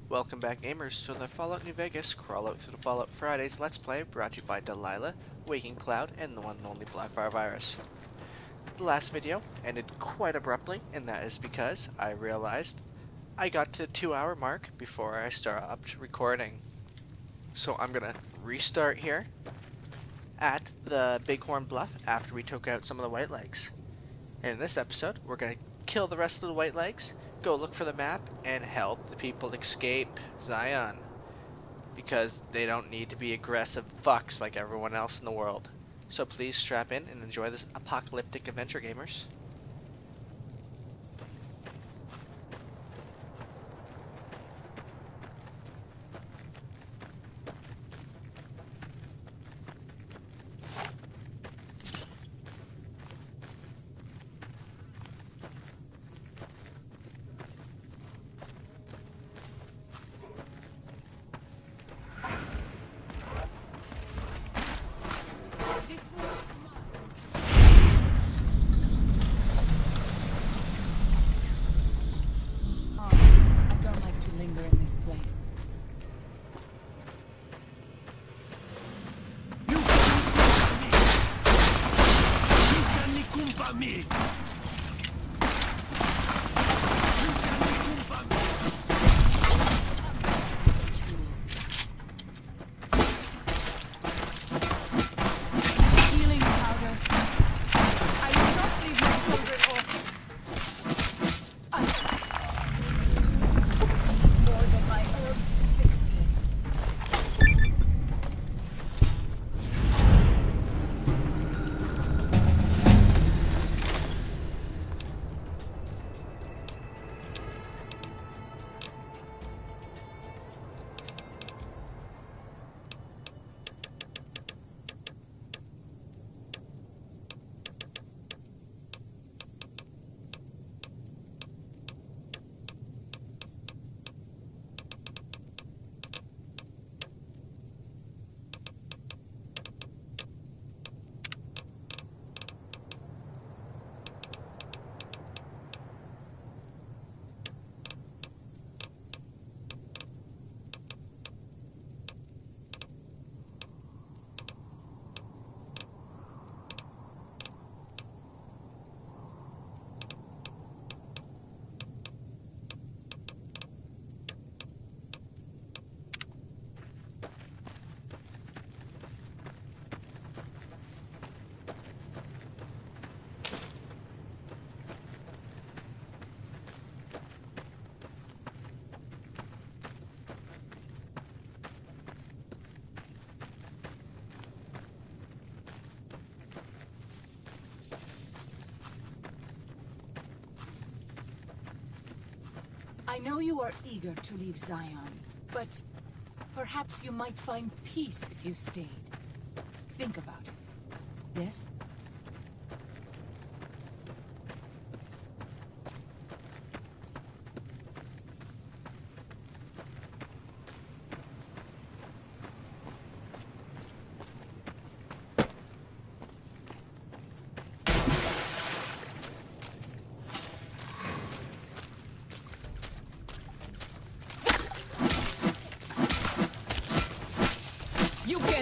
Welcome back, gamers, to the Fallout New Vegas Crawl Out to the Fallout Fridays Let's Play, brought to you by Delilah, Waking Cloud, and the one and only Blackfire Virus. The last video ended quite abruptly, and that is because I realized I got to the 2-hour mark before I stopped recording. So I'm gonna restart here at the Bighorn Bluff after we took out some of the White Legs. And in this episode, we're gonna kill the rest of the White Legs, go look for the map, and help the people escape Zion. Because they don't need to be aggressive fucks like everyone else in the world. So please strap in and enjoy this apocalyptic adventure, gamers. I know you are eager to leave Zion, but perhaps you might find peace if you stayed. Think about it. Yes?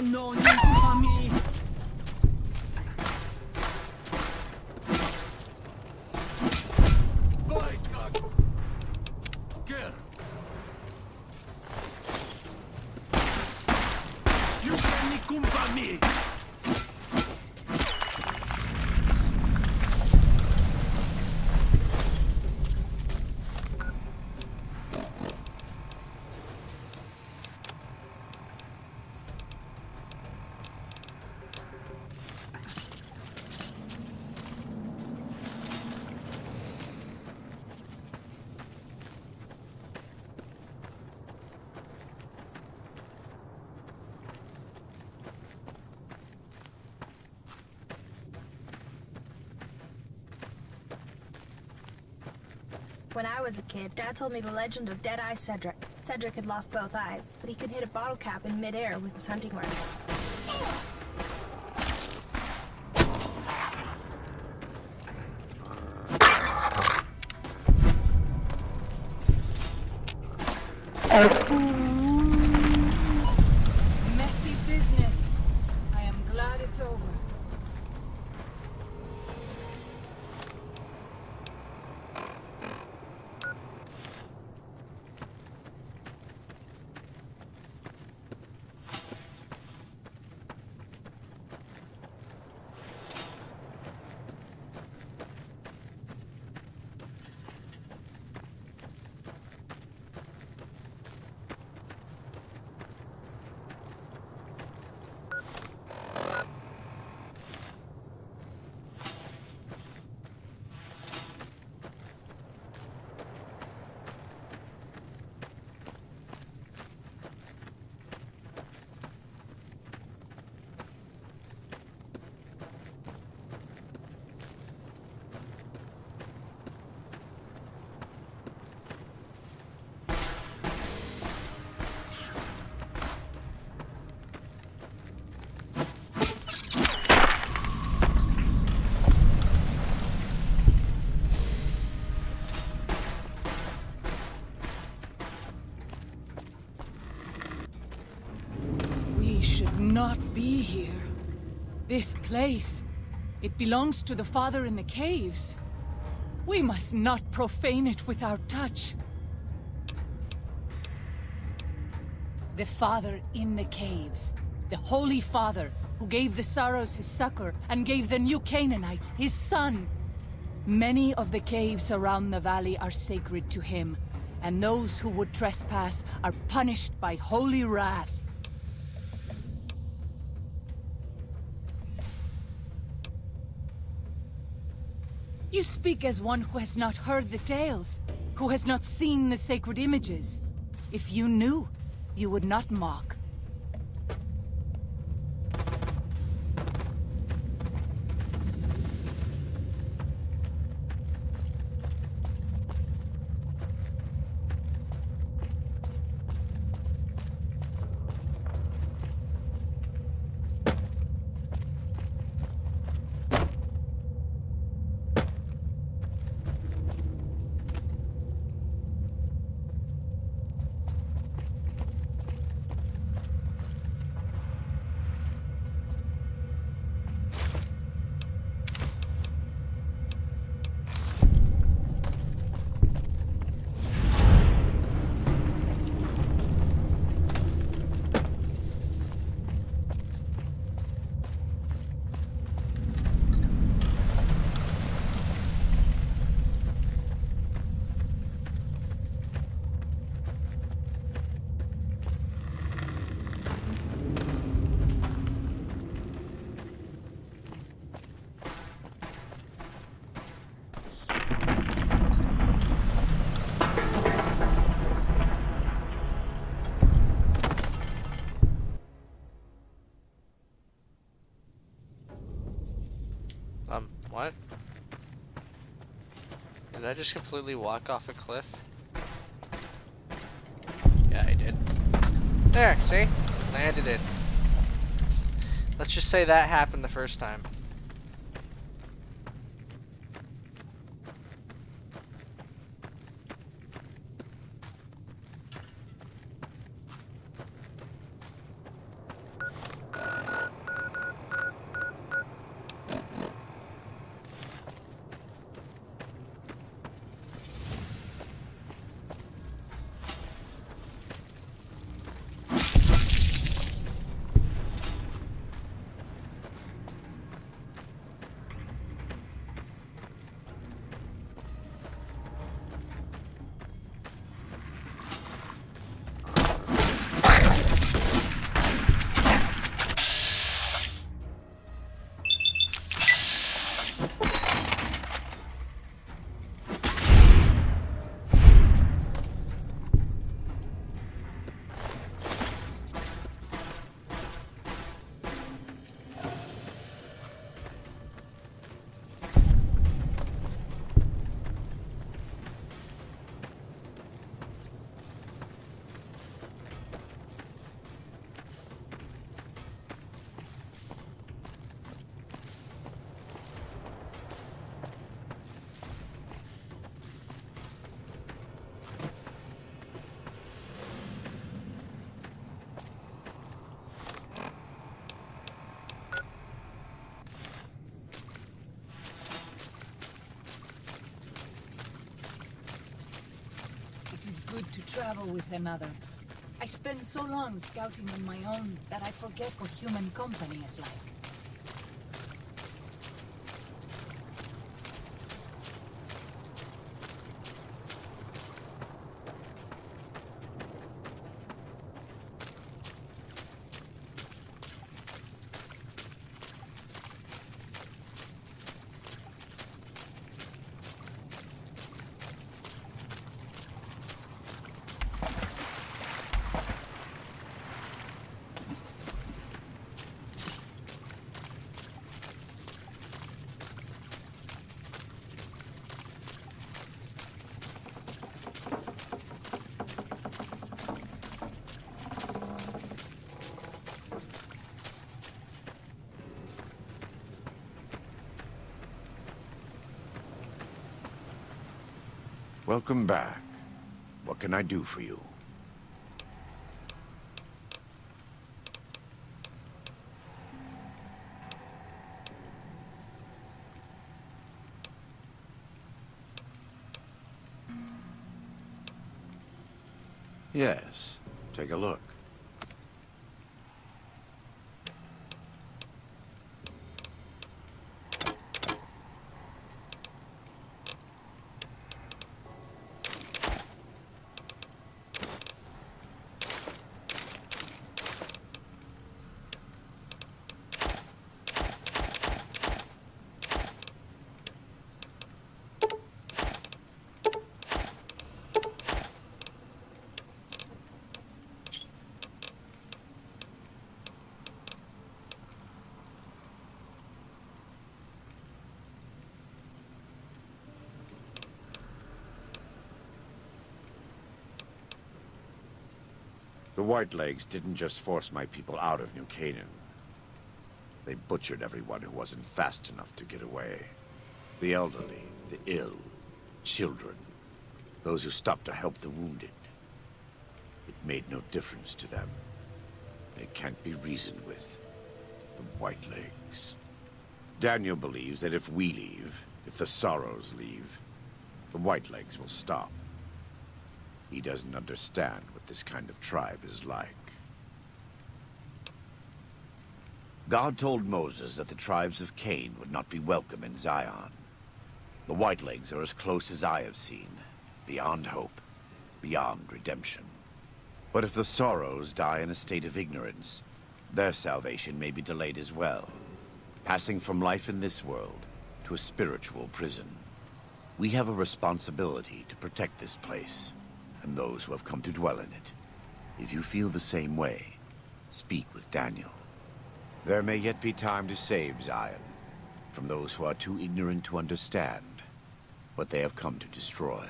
No need for me. You can kumpa me. When I was a kid, Dad told me the legend of Dead-Eye Cedric. Cedric had lost both eyes, but he could hit a bottle cap in midair with his hunting rifle. Messy business. I am glad it's over. We should not be here. This place, it belongs to the Father in the caves. We must not profane it with our touch. The Father in the caves. The Holy Father, who gave the Saros his succor and gave the new Canaanites his son. Many of the caves around the valley are sacred to him, and those who would trespass are punished by holy wrath. You speak as one who has not heard the tales, who has not seen the sacred images. If you knew, you would not mock. What? Did I just completely walk off a cliff? Yeah, I did. There, see? Landed it. Let's just say that happened the first time. good to travel with another. I spend so long scouting on my own that I forget what human company is like. Welcome back. What can I do for you? Yes, take a look. The Whitelegs didn't just force my people out of New Canaan. They butchered everyone who wasn't fast enough to get away. The elderly, the ill, children, those who stopped to help the wounded. It made no difference to them. They can't be reasoned with. The Whitelegs. Daniel believes that if we leave, if the Sorrows leave, the Whitelegs will stop. He doesn't understand what this kind of tribe is like. God told Moses that the tribes of Cain would not be welcome in Zion. The Whitelegs are as close as I have seen, beyond hope, beyond redemption. But if the Sorrows die in a state of ignorance, their salvation may be delayed as well, passing from life in this world to a spiritual prison. We have a responsibility to protect this place, and those who have come to dwell in it. If you feel the same way, speak with Daniel. There may yet be time to save Zion from those who are too ignorant to understand what they have come to destroy.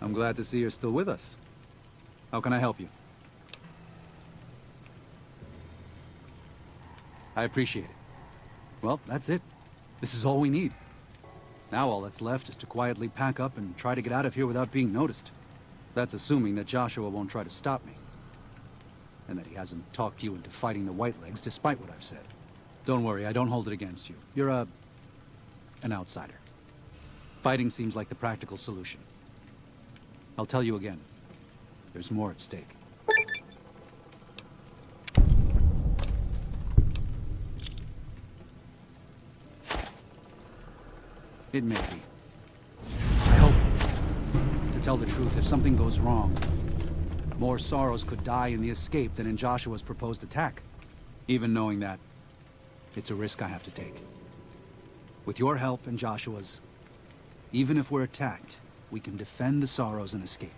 I'm glad to see you're still with us. How can I help you? I appreciate it. Well, that's it. This is all we need. Now all that's left is to quietly pack up and try to get out of here without being noticed. That's assuming that Joshua won't try to stop me. And that he hasn't talked you into fighting the Whitelegs despite what I've said. Don't worry, I don't hold it against you. You're an outsider. Fighting seems like the practical solution. I'll tell you again. There's more at stake. It may be. I hope it is. To tell the truth, if something goes wrong, more Sorrows could die in the escape than in Joshua's proposed attack. Even knowing that, it's a risk I have to take. With your help and Joshua's, even if we're attacked, we can defend the Sorrows and escape.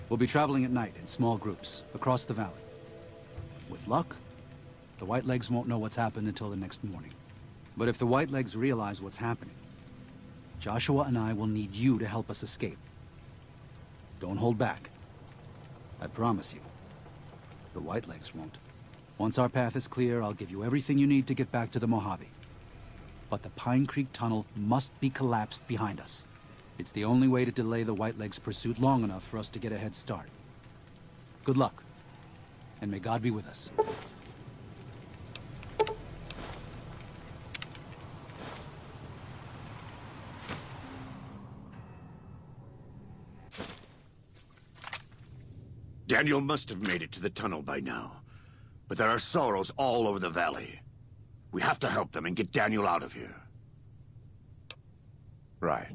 We'll be traveling at night in small groups, across the valley. With luck, the Whitelegs won't know what's happened until the next morning. But if the Whitelegs realize what's happening, Joshua and I will need you to help us escape. Don't hold back. I promise you. The Whitelegs won't. Once our path is clear, I'll give you everything you need to get back to the Mojave. But the Pine Creek Tunnel must be collapsed behind us. It's the only way to delay the Whitelegs' pursuit long enough for us to get a head start. Good luck, and may God be with us. Daniel must have made it to the tunnel by now. But there are sorrows all over the valley. We have to help them and get Daniel out of here. Right.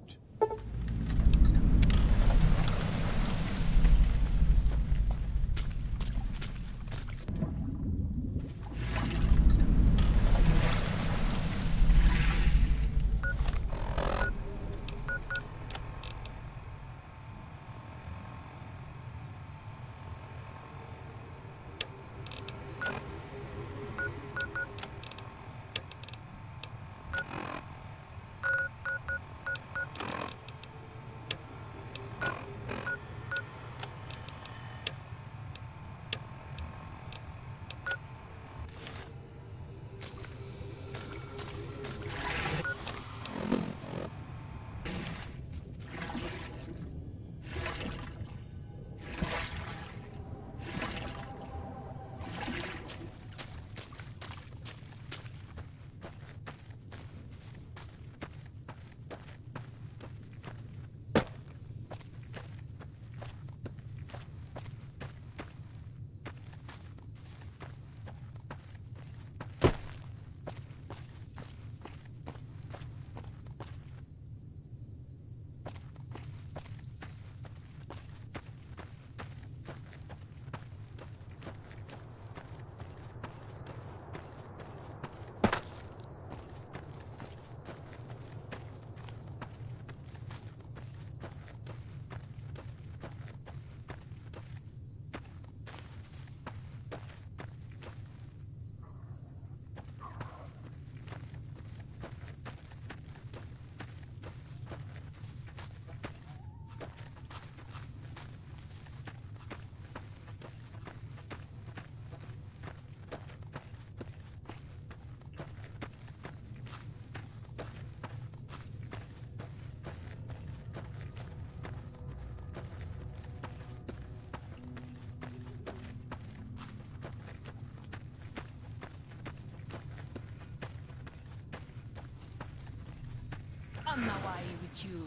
I'm not worried with you.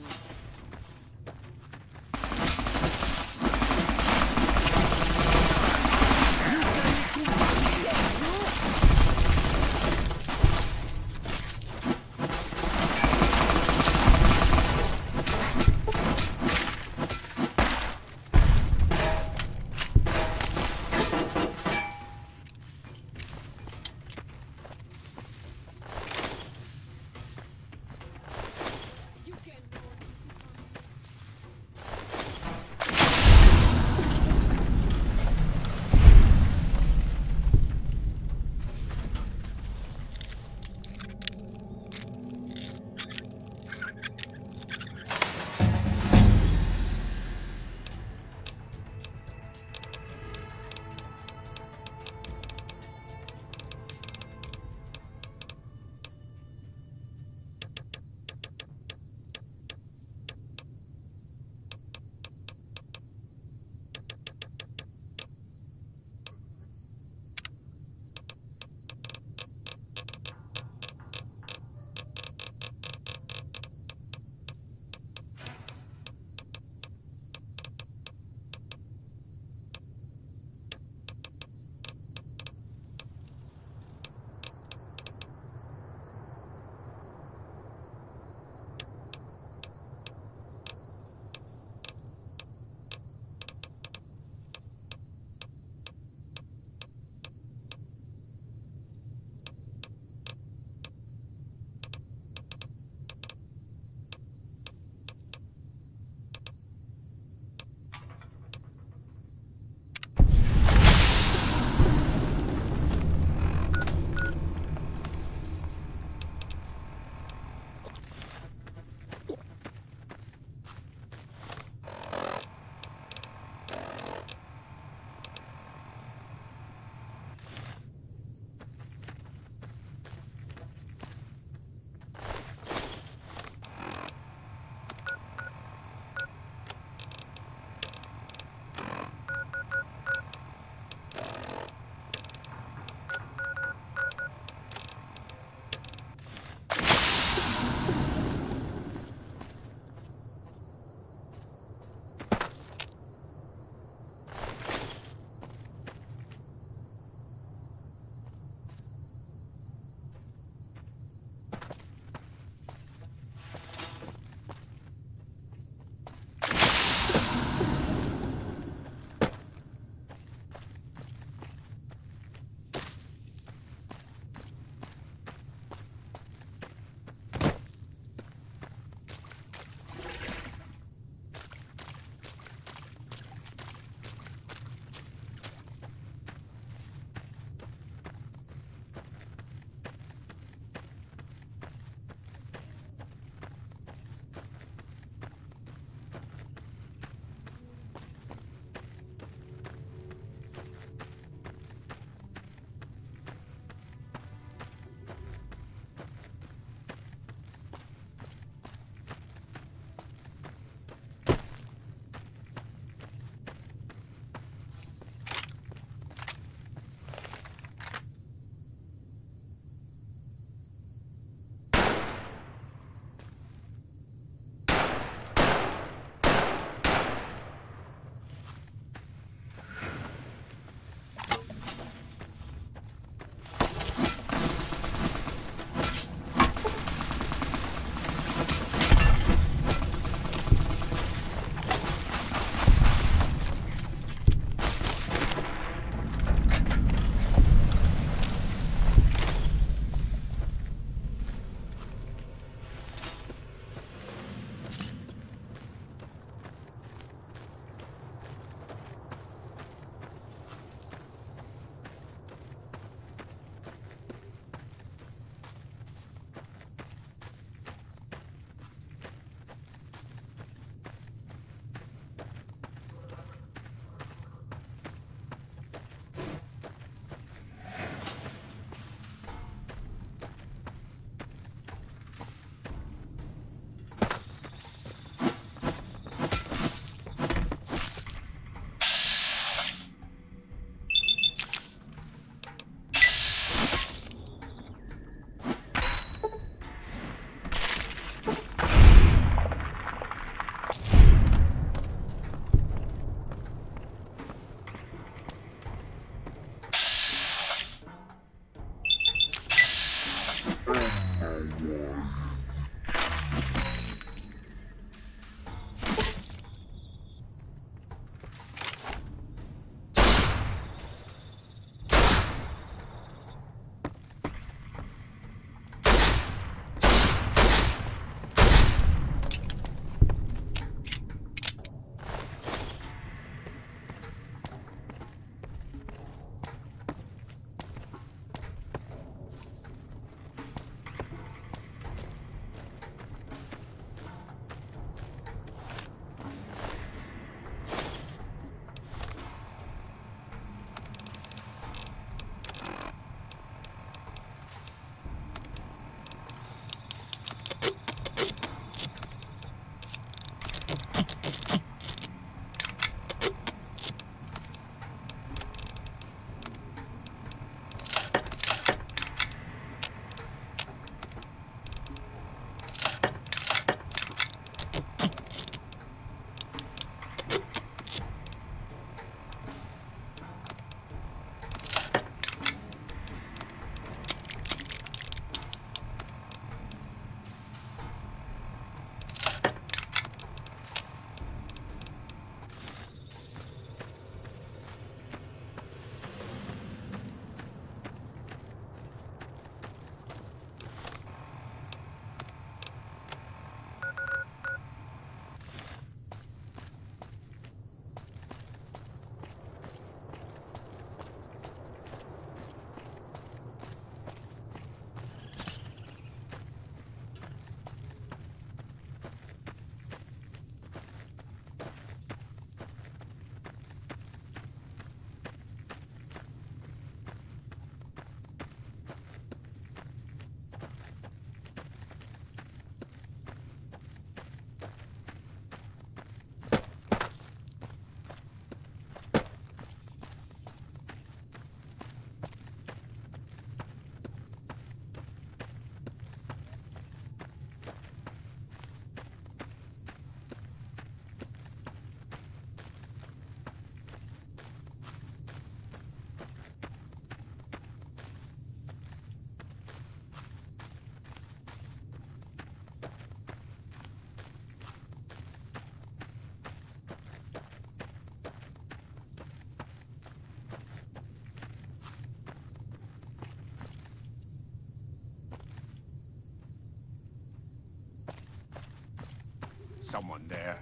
someone there.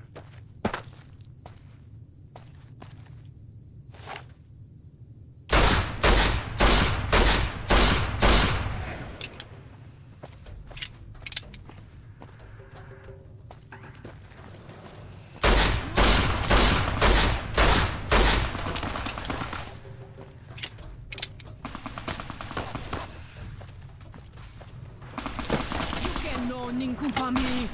You can no ninkumpami.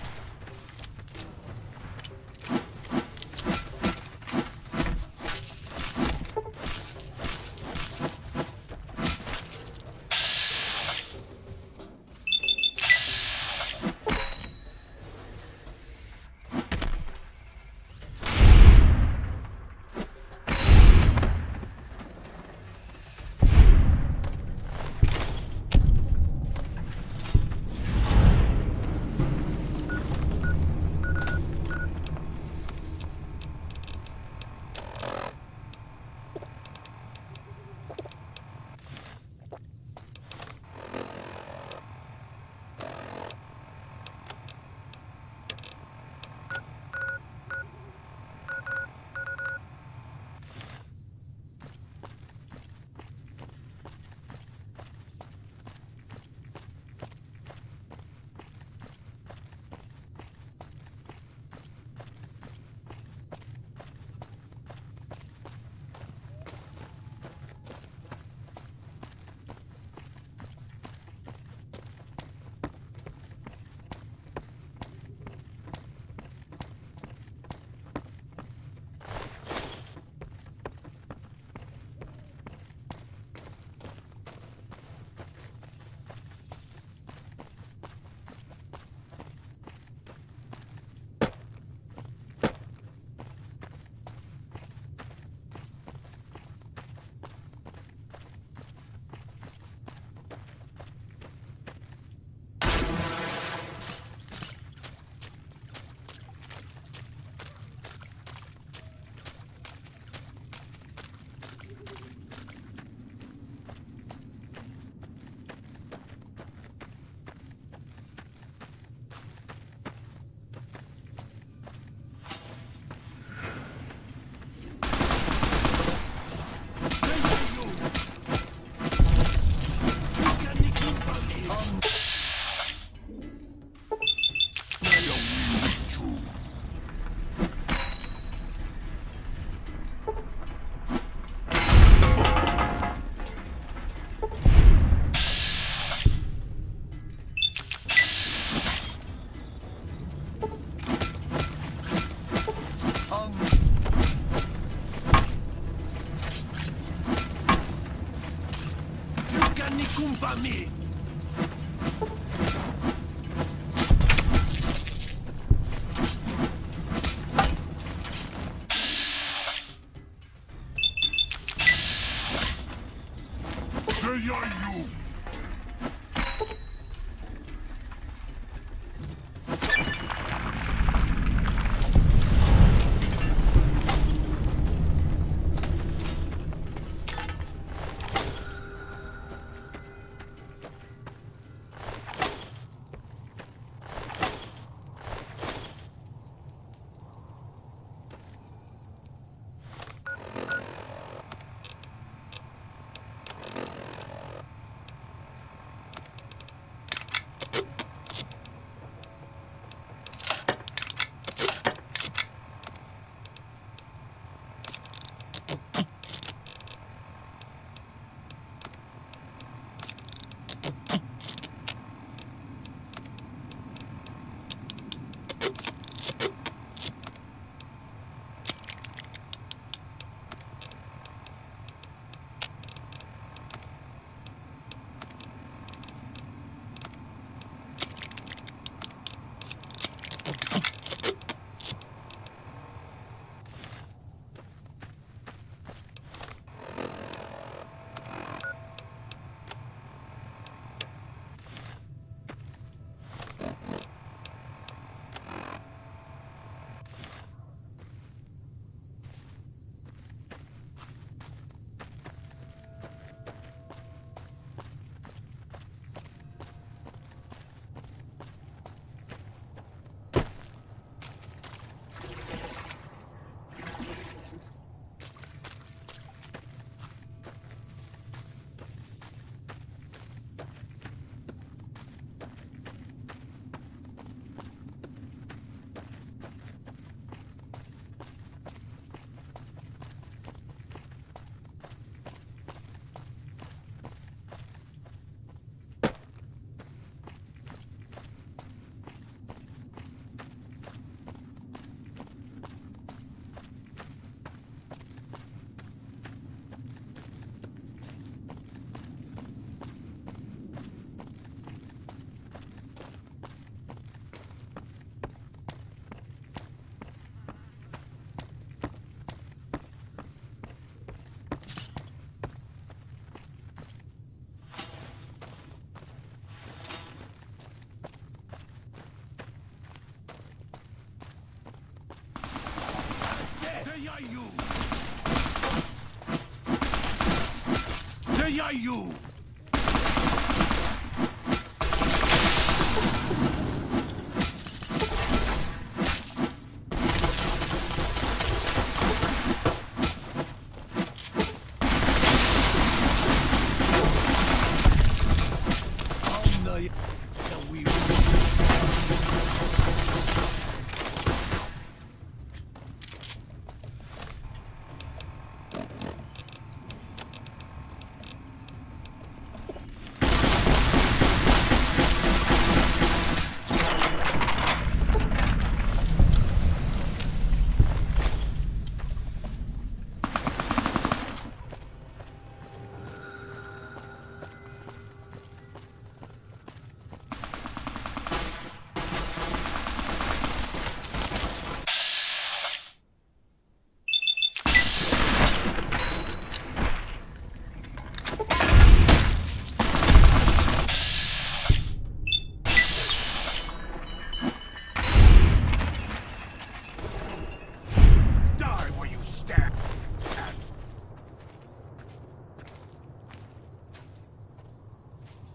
Nicumpami. They are you! you?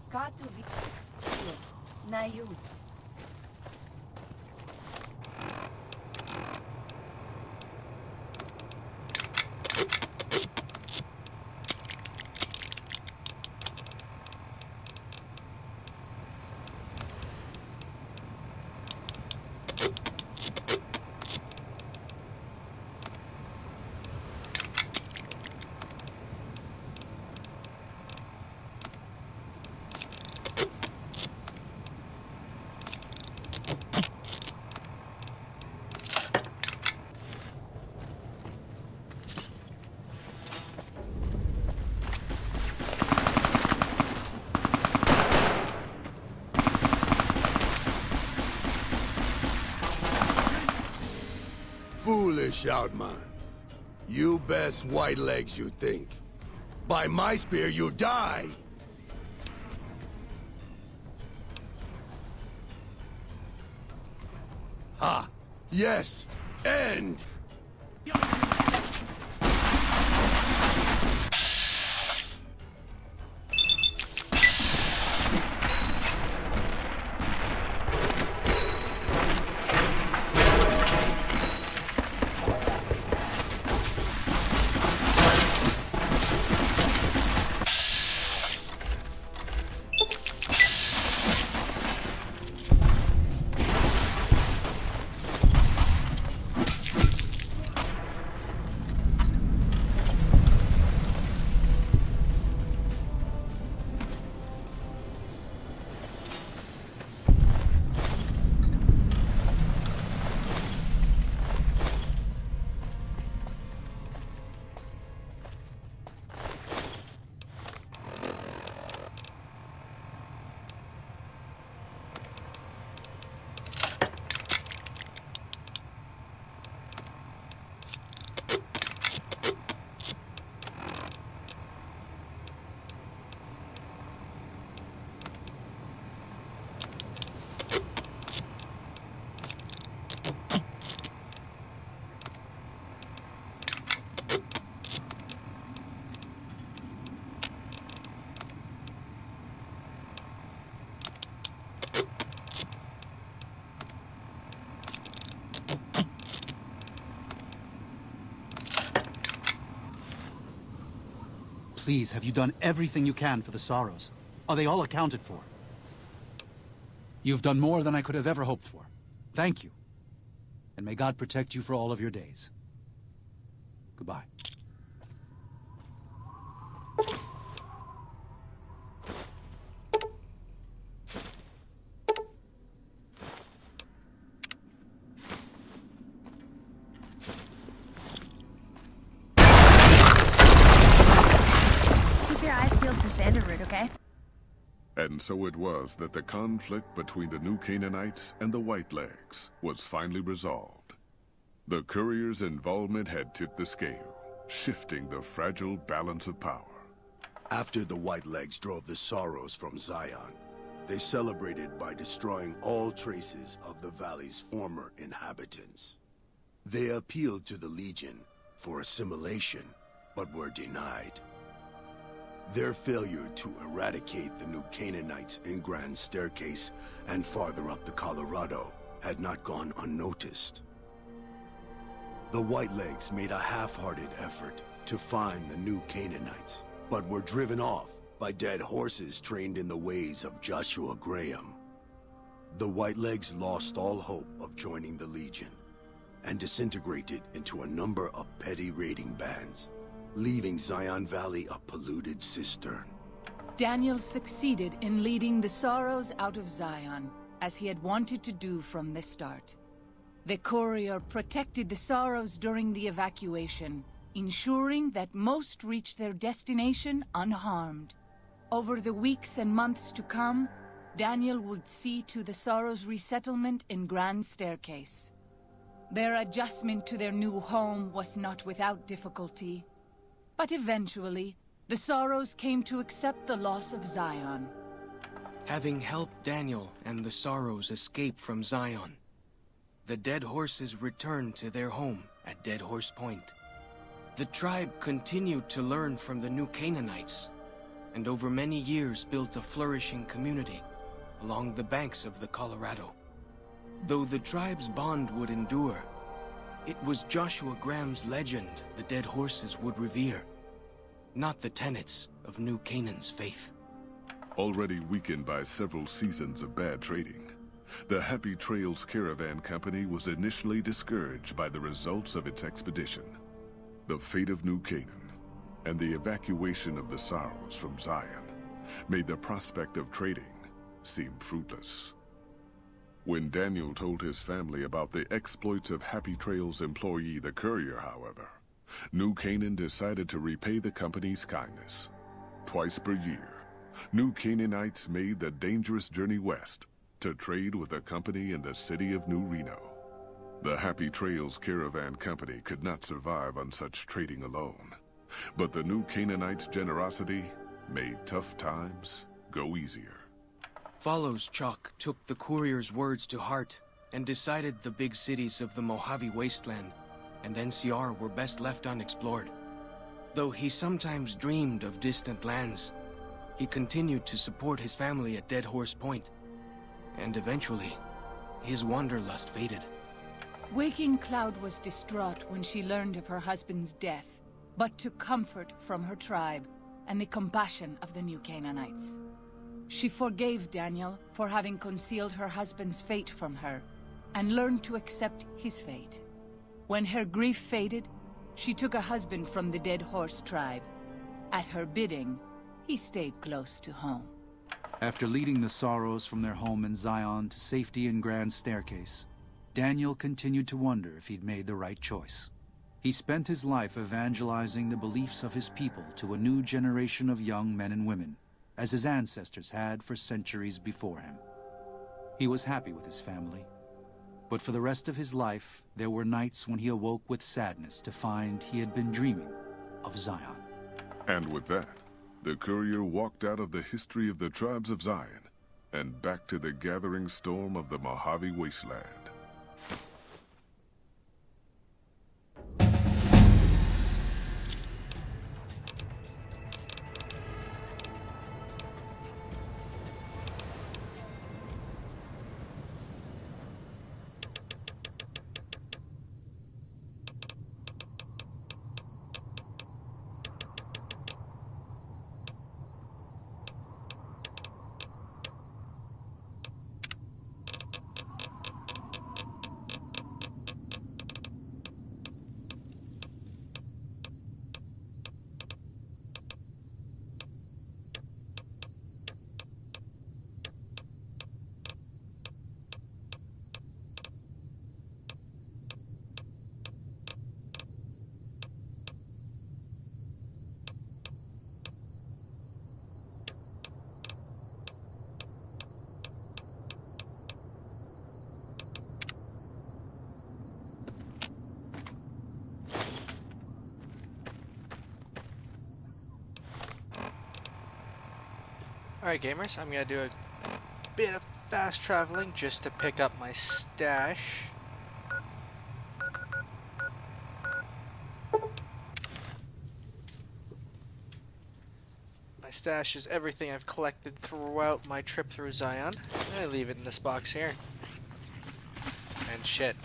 Got to be Nayu. Foolish, Outman. You best white legs you think. By my spear, you die! Ha! Yes! End! Please, have you done everything you can for the Sorrows? Are they all accounted for? You've done more than I could have ever hoped for. Thank you. And may God protect you for all of your days. Goodbye. Keep your eyes peeled for Sanderroot, okay? And so it was that the conflict between the New Canaanites and the Whitelegs was finally resolved. The Courier's involvement had tipped the scale, shifting the fragile balance of power. After the Whitelegs drove the Sorrows from Zion, they celebrated by destroying all traces of the valley's former inhabitants. They appealed to the Legion for assimilation, but were denied. Their failure to eradicate the new Canaanites in Grand Staircase and farther up the Colorado had not gone unnoticed. The Whitelegs made a half-hearted effort to find the new Canaanites, but were driven off by dead horses trained in the ways of Joshua Graham. The Whitelegs lost all hope of joining the Legion, and disintegrated into a number of petty raiding bands, leaving Zion Valley a polluted cistern. Daniel succeeded in leading the Sorrows out of Zion, as he had wanted to do from the start. The Courier protected the Sorrows during the evacuation, ensuring that most reached their destination unharmed. Over the weeks and months to come, Daniel would see to the Sorrows' resettlement in Grand Staircase. Their adjustment to their new home was not without difficulty, but eventually, the Sorrows came to accept the loss of Zion. Having helped Daniel and the Sorrows escape from Zion, the Dead Horses returned to their home at Dead Horse Point. The tribe continued to learn from the new Canaanites, and over many years built a flourishing community along the banks of the Colorado. Though the tribe's bond would endure, it was Joshua Graham's legend the Dead Horses would revere, not the tenets of New Canaan's faith. Already weakened by several seasons of bad trading, the Happy Trails Caravan Company was initially discouraged by the results of its expedition. The fate of New Canaan and the evacuation of the Sorrows from Zion made the prospect of trading seem fruitless. When Daniel told his family about the exploits of Happy Trails employee the Courier, however, New Canaan decided to repay the company's kindness. Twice per year, New Canaanites made the dangerous journey west to trade with a company in the city of New Reno. The Happy Trails Caravan Company could not survive on such trading alone, but the New Canaanites' generosity made tough times go easier. Follows Chalk took the Courier's words to heart and decided the big cities of the Mojave Wasteland and NCR were best left unexplored. Though he sometimes dreamed of distant lands, he continued to support his family at Dead Horse Point, and eventually, his wanderlust faded. Waking Cloud was distraught when she learned of her husband's death, but took comfort from her tribe and the compassion of the new Canaanites. She forgave Daniel for having concealed her husband's fate from her, and learned to accept his fate. When her grief faded, she took a husband from the Dead Horse tribe. At her bidding, he stayed close to home. After leading the Sorrows from their home in Zion to safety in Grand Staircase, Daniel continued to wonder if he'd made the right choice. He spent his life evangelizing the beliefs of his people to a new generation of young men and women, as his ancestors had for centuries before him. He was happy with his family, but for the rest of his life, there were nights when he awoke with sadness to find he had been dreaming of Zion. And with that, the Courier walked out of the history of the tribes of Zion and back to the gathering storm of the Mojave Wasteland. Alright gamers, I'm gonna do a bit of fast traveling just to pick up my stash. stash is everything I've collected throughout my trip through Zion. And I leave it in this box here. And shit.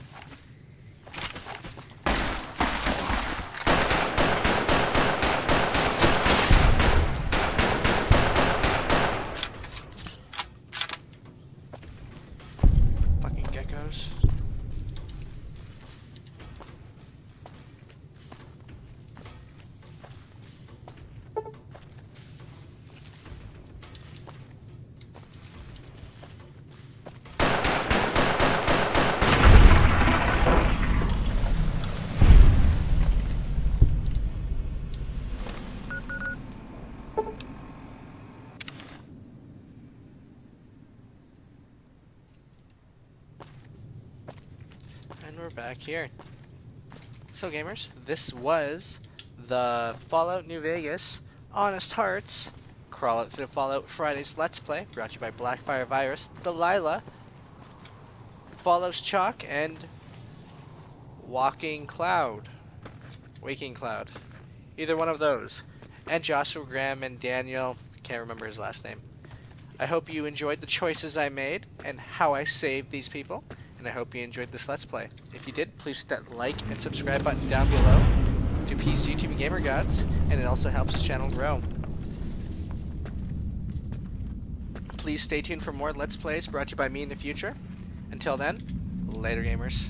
Fucking geckos. And we're back here. So gamers, this was the Fallout New Vegas Honest Hearts Crawl Out Through the Fallout Fridays Let's Play, brought to you by Blackfire Virus, Delilah, Follows Chalk, and Waking Cloud. Either one of those. And Joshua Graham and Daniel, can't remember his last name. I hope you enjoyed the choices I made and how I saved these people. And I hope you enjoyed this Let's Play. If you did, please hit that like and subscribe button down below to P's YouTube and Gamer Gods, and it also helps this channel grow. Please stay tuned for more Let's Plays brought to you by me in the future. Until then, later gamers.